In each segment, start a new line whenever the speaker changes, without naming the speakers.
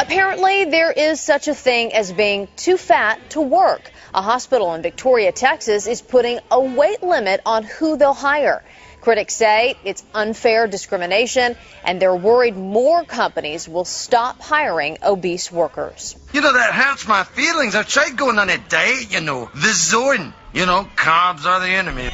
Apparently, there is such a thing as being too fat to work. A hospital in Victoria, Texas is putting a weight limit on who they'll hire. Critics say it's unfair discrimination, and they're worried more companies will stop hiring obese workers.
You know, that hurts my feelings. I tried going on a diet, you know, the zone. You know, carbs are the enemy.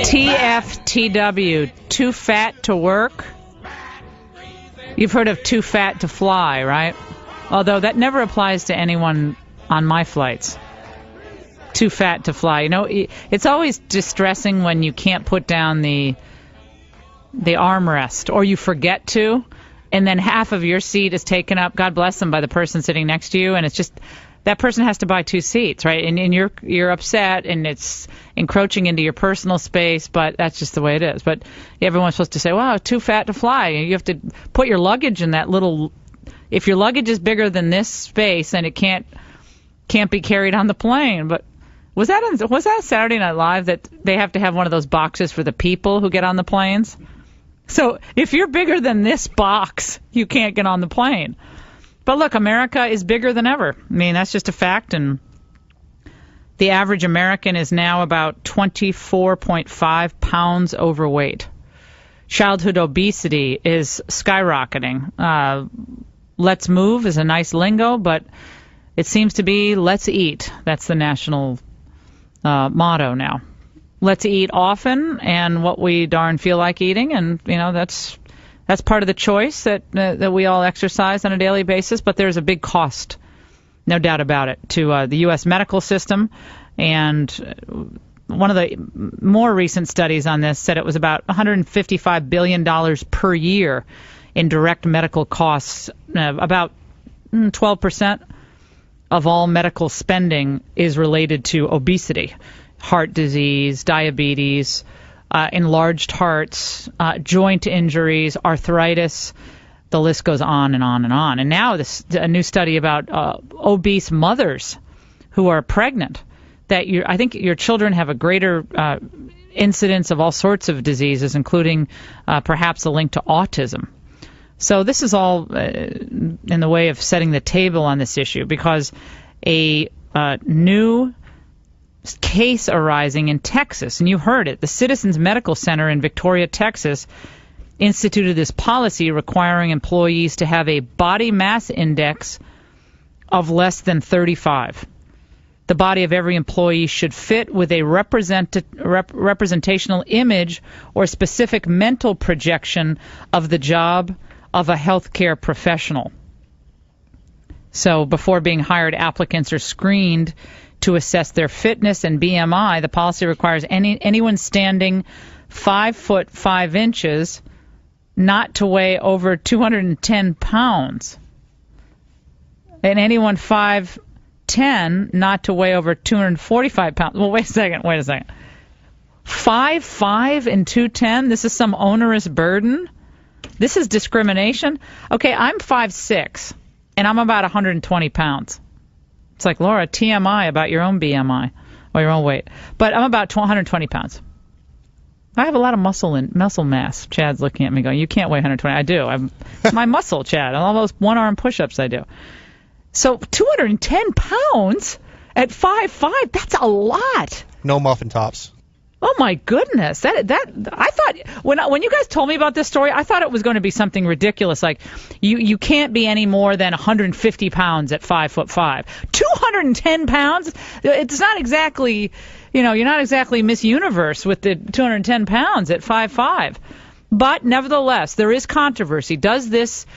TFTW, too fat to work? You've heard of too fat to fly, right? Although that never applies to anyone on my flights. Too fat to fly. You know, it's always distressing when you can't put down the armrest, or you forget to, and then half of your seat is taken up, God bless them, by the person sitting next to you, and it's just that person has to buy two seats, right? And you're upset, and it's encroaching into your personal space, but that's just the way it is. But everyone's supposed to say, wow, too fat to fly. You have to put your luggage in that little, if your luggage is bigger than this space, then it can't be carried on the plane. But was that Saturday Night Live that they have to have one of those boxes for the people who get on the planes? So if you're bigger than this box, you can't get on the plane. But look, America is bigger than ever. I mean, that's just a fact. And the average American is now about 24.5 pounds overweight. Childhood obesity is skyrocketing. Let's move is a nice lingo, but it seems to be let's eat. That's the national motto now. Let's eat often and what we darn feel like eating, and you know that's part of the choice that we all exercise on a daily basis. But there's a big cost, no doubt about it, to the U.S. medical system. And one of the more recent studies on this said it was about $155 billion per year in direct medical costs. About 12% of all medical spending is related to obesity, heart disease, diabetes, enlarged hearts, joint injuries, arthritis. The list goes on and on and on. And now a new study about obese mothers who are pregnant, that I think your children have a greater incidence of all sorts of diseases, including perhaps a link to autism. So this is all in the way of setting the table on this issue, because a new case arising in Texas, and you heard it, the Citizens Medical Center in Victoria, Texas, instituted this policy requiring employees to have a body mass index of less than 35. The body of every employee should fit with a representational image or specific mental projection of the job of a healthcare professional. So before being hired, applicants are screened to assess their fitness and BMI. The policy requires anyone standing 5 foot 5 inches not to weigh over 210 pounds, and anyone 5'10" not to weigh over 245 pounds. Well, wait a second. 5'5" and 210? This is some onerous burden? This is discrimination? Okay, I'm 5'6", and I'm about 120 pounds. It's like, Laura, TMI about your own BMI or your own weight. But I'm about 120 pounds. I have a lot of muscle mass. Chad's looking at me going, you can't weigh 120. I do. It's my muscle, Chad. All those one-arm push-ups I do. So 210 pounds at 5'5", that's a lot.
No muffin tops.
Oh my goodness! That I thought when you guys told me about this story, I thought it was going to be something ridiculous, like you can't be any more than 150 pounds at 5'5". 210 pounds? It's not exactly, you're not exactly Miss Universe with the 210 pounds at 5'5". But nevertheless, there is controversy. Does this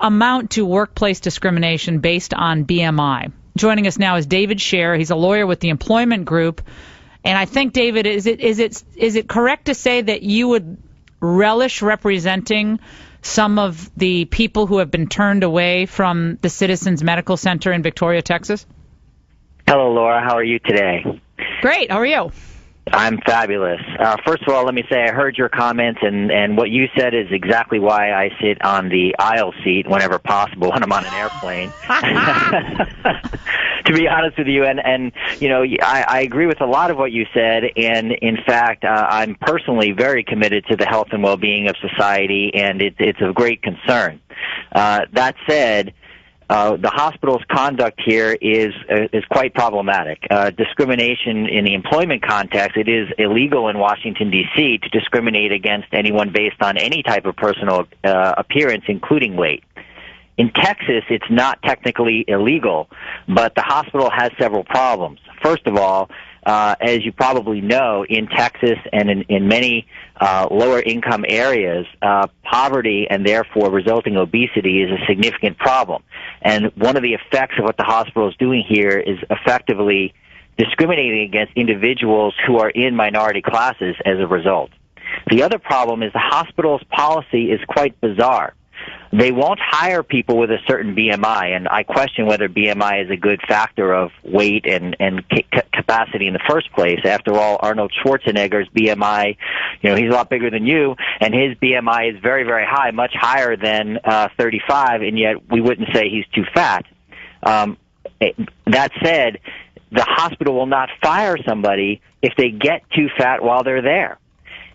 amount to workplace discrimination based on BMI? Joining us now is David Scher. He's a lawyer with the Employment Group. And I think, David, is it correct to say that you would relish representing some of the people who have been turned away from the Citizens Medical Center in Victoria, Texas?
Hello, Laura. How are you today?
Great. How are you?
I'm fabulous. First of all, let me say I heard your comments, and what you said is exactly why I sit on the aisle seat whenever possible when I'm on an airplane. To be honest with you, and you know, I agree with a lot of what you said, and in fact, I'm personally very committed to the health and well-being of society, and it's of great concern. That said, the hospital's conduct here is quite problematic. Discrimination in the employment context, it is illegal in Washington, D.C. to discriminate against anyone based on any type of personal appearance, including weight. In Texas, it's not technically illegal, but the hospital has several problems. First of all, as you probably know, in Texas and in many lower-income areas, poverty and therefore resulting obesity is a significant problem. And one of the effects of what the hospital is doing here is effectively discriminating against individuals who are in minority classes as a result. The other problem is the hospital's policy is quite bizarre. They won't hire people with a certain BMI, and I question whether BMI is a good factor of weight and capacity in the first place. After all, Arnold Schwarzenegger's BMI, you know, he's a lot bigger than you, and his BMI is very, very high, much higher than 35, and yet we wouldn't say he's too fat. That said, the hospital will not fire somebody if they get too fat while they're there.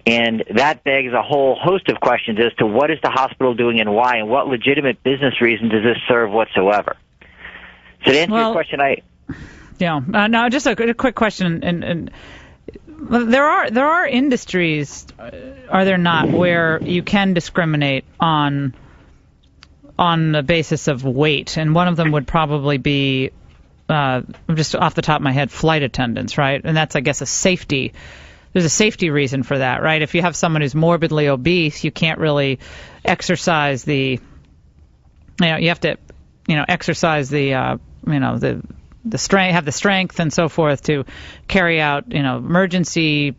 And that begs a whole host of questions as to what is the hospital doing and why, and what legitimate business reason does this serve whatsoever. So to answer your question,
no, just a quick question. And there are industries, are there not, where you can discriminate on the basis of weight, and one of them would probably be, just off the top of my head, flight attendants, right? And that's, I guess, there's a safety reason for that, right? If you have someone who's morbidly obese, you can't really exercise you have to, exercise the strength, have the strength and so forth to carry out, emergency,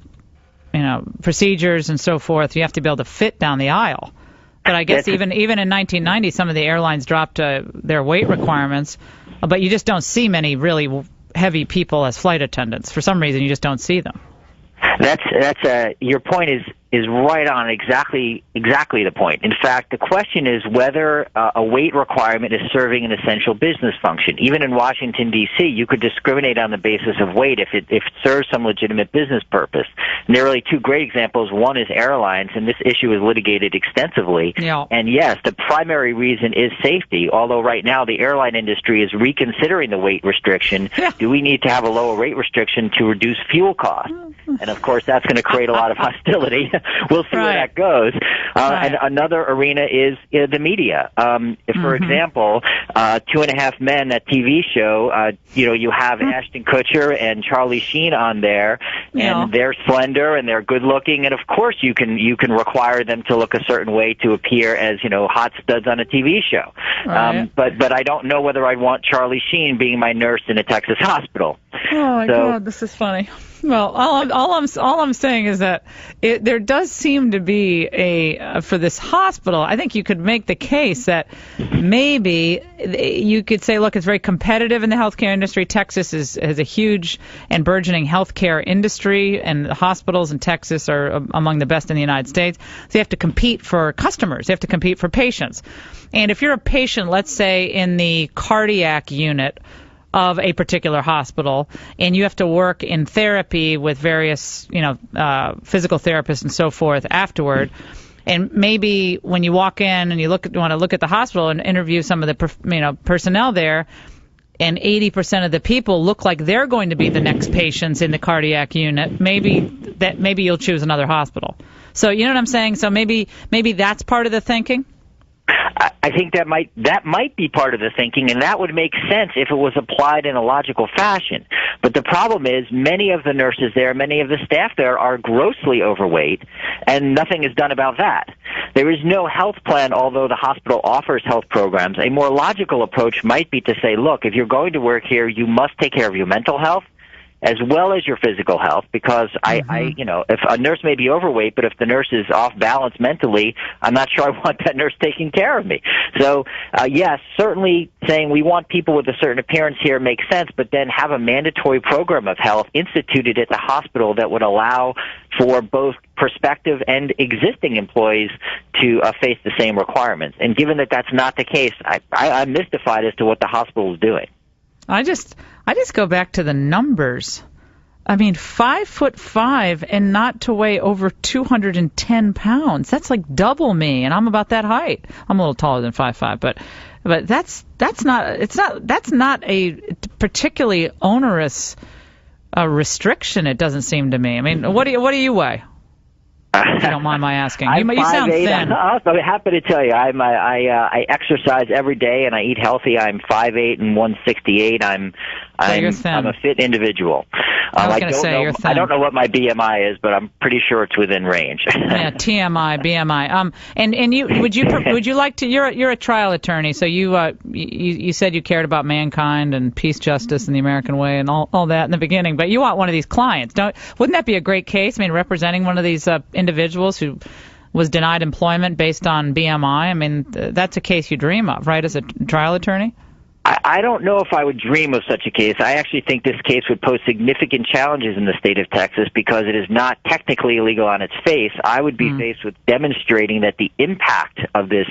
procedures and so forth. You have to be able to fit down the aisle. But I guess even in 1990, some of the airlines dropped their weight requirements, but you just don't see many really heavy people as flight attendants. For some reason, you just don't see them.
Your point is right on, exactly the point. In fact, the question is whether a weight requirement is serving an essential business function. Even in Washington, D.C., you could discriminate on the basis of weight if it serves some legitimate business purpose. And there are really two great examples. One is airlines, and this issue is litigated extensively. Yeah. And yes, the primary reason is safety, although right now the airline industry is reconsidering the weight restriction. Yeah. Do we need to have a lower weight restriction to reduce fuel costs? And, of course, that's going to create a lot of hostility. We'll see where that goes. And another arena is the media. For example, 2.5 Men, that TV show, you have Ashton Kutcher and Charlie Sheen on there, and they're slender and they're good-looking, and, of course, you can require them to look a certain way to appear as, hot studs on a TV show. Right. But I don't know whether I'd want Charlie Sheen being my nurse in a Texas hospital.
Oh, my God, this is funny. Well, all I'm saying is that there does seem to be for this hospital, I think you could make the case that maybe you could say, look, it's very competitive in the healthcare industry. Texas has a huge and burgeoning healthcare industry, and the hospitals in Texas are among the best in the United States. So you have to compete for customers. You have to compete for patients. And if you're a patient, let's say in the cardiac unit of a particular hospital, and you have to work in therapy with various, physical therapists and so forth afterward. And maybe when you walk in and you want to look at the hospital and interview some of the, personnel there, and 80% of the people look like they're going to be the next patients in the cardiac unit, maybe you'll choose another hospital. So you know what I'm saying? So maybe that's part of the thinking.
I think that might be part of the thinking, and that would make sense if it was applied in a logical fashion. But the problem is many of the nurses there, many of the staff there are grossly overweight, and nothing is done about that. There is no health plan, although the hospital offers health programs. A more logical approach might be to say, look, if you're going to work here, you must take care of your mental health, as well as your physical health, because if a nurse may be overweight, but if the nurse is off balance mentally, I'm not sure I want that nurse taking care of me. So, yes, certainly saying we want people with a certain appearance here makes sense, but then have a mandatory program of health instituted at the hospital that would allow for both prospective and existing employees to face the same requirements. And given that that's not the case, I'm mystified as to what the hospital is doing.
I just go back to the numbers. I mean, 5'5" and not to weigh over 210 pounds. That's like double me, and I'm about that height. I'm a little taller than 5'5", but that's not a particularly onerous restriction. It doesn't seem to me. I mean, what do you weigh? If you don't mind my asking. You sound thin.
I'm happy to tell you, I exercise every day and I eat healthy. I'm 5'8" and 168. I'm a fit individual.
I you're thin.
I don't know what my BMI is, but I'm pretty sure it's within range.
Yeah, TMI, BMI. And you would you like to? You're a trial attorney, so you said you cared about mankind and peace, justice, and the American way, and all that in the beginning. But you want one of these clients, wouldn't that be a great case? I mean, representing one of these individuals who was denied employment based on BMI. I mean, that's a case you dream of, right, as a trial attorney?
I don't know if I would dream of such a case. I actually think this case would pose significant challenges in the state of Texas because it is not technically illegal on its face. I would be faced with demonstrating that the impact of this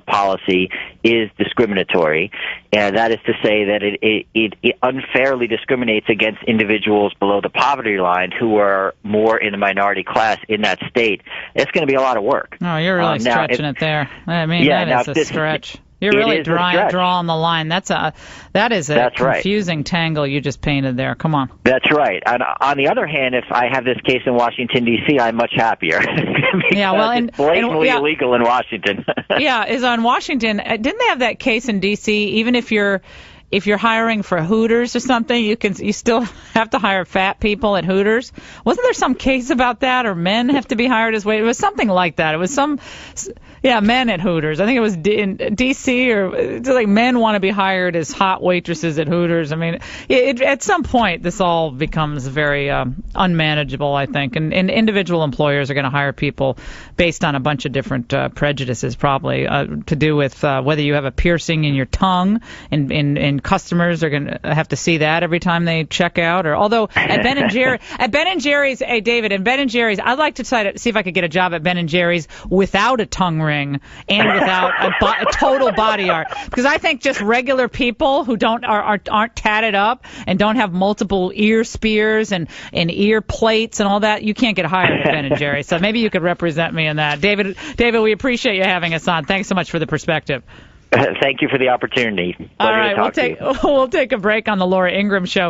policy is discriminatory, and that is to say that it unfairly discriminates against individuals below the poverty line who are more in the minority class in that state. It's going to be a lot of work.
Oh, you're really stretching it there. I mean, that is a stretch. You're really drawing the line. That is a confusing tangle you just painted there. Come on.
That's right. And on the other hand, if I have this case in Washington, D.C., I'm much happier. It's blatantly illegal in Washington.
Yeah, is on Washington. Didn't they have that case in D.C., even if you're hiring for Hooters or something, you still have to hire fat people at Hooters? Wasn't there some case about that, or men have to be hired as waiters? It was something like that. It was men at Hooters. I think it was in D.C. or it's like men want to be hired as hot waitresses at Hooters. I mean, at some point this all becomes very unmanageable, I think, and individual employers are going to hire people based on a bunch of different prejudices, probably to do with whether you have a piercing in your tongue, and customers are going to have to see that every time they check out. Or although at Ben and Jerry's, hey David, at Ben and Jerry's, I'd like to try to see if I could get a job at Ben and Jerry's without a tongue ring and without a total body art, because I think just regular people who aren't tatted up and don't have multiple ear spears and ear plates and all that, you can't get hired at Ben and Jerry's. So maybe you could represent me in that. David, we appreciate you having us on. Thanks so much for the perspective.
Thank you for the opportunity.
All right, we'll take a break on the Laura Ingraham Show.